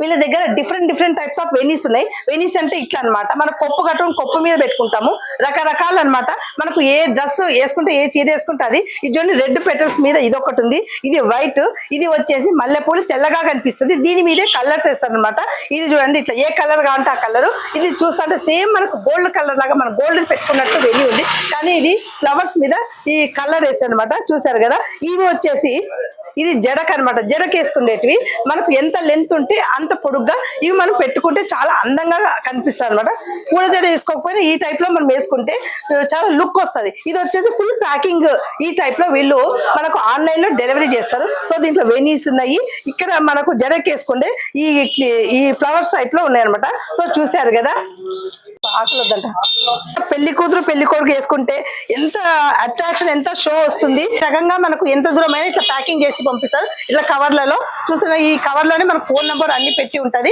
వీళ్ళ దగ్గర different types of Venice ఉన్నాయి. వెనీస్ అంటే ఇట్లా అనమాట, మనం కొప్పు కట్టుకుని కొప్పు మీద పెట్టుకుంటాము. రకరకాలు అనమాట. మనకు ఏ డ్రెస్ వేసుకుంటే ఏ చీర వేసుకుంటే అది. ఇది చూడండి, రెడ్ పెటల్స్ మీద ఇది ఒకటి ఉంది, ఇది వైట్, ఇది వచ్చేసి మల్లెపూలు తెల్లగా కనిపిస్తుంది. దీని మీదే కలర్స్ వేస్తారనమాట. ఇది చూడండి, ఇట్లా ఏ కలర్ కావాలంటే ఆ కలర్. ఇది చూస్తుంటే సేమ్ మనకు గోల్డ్ కలర్ లాగా మన గోల్డ్ పెట్టుకున్నట్టు వెనీ ఉంది, కానీ ఇది ఫ్లవర్స్ మీద ఈ కలర్ వేస్తారు అనమాట. చూసారు కదా. ఇవి వచ్చేసి ఇది జడకు అనమాట. జడకు వేసుకునేటివి మనకు ఎంత లెంత్ ఉంటే అంత పొడుగ్గా ఇవి మనం పెట్టుకుంటే చాలా అందంగా కనిపిస్తుంది అనమాట. పూల జడ వేసుకోకపోయినా ఈ టైప్ లో మనం వేసుకుంటే చాలా లుక్ వస్తుంది. ఇది వచ్చేసి ఫుల్ ప్యాకింగ్. ఈ టైప్ లో వీళ్ళు మనకు ఆన్లైన్ లో డెలివరీ చేస్తారు. సో దీంట్లో వెనీస్ ఉన్నాయి. ఇక్కడ మనకు జడకు వేసుకుంటే ఈ ఫ్లవర్స్ టైప్ లో ఉన్నాయి అనమాట. సో చూసారు కదా. ఆకులు వద్దంట. పెళ్లి కూతురు పెళ్లి కొడుకు వేసుకుంటే ఎంత అట్రాక్షన్, ఎంత షో వస్తుంది. రకంగా మనకు ఎంత దూరమైనా ఇట్లా ప్యాకింగ్ చేసి పంపిస్తారు. ఇట్లా కవర్లలో చూస్తున్న ఈ కవర్ లోనే మనకు ఫోన్ నెంబర్ అన్ని పెట్టి ఉంటది.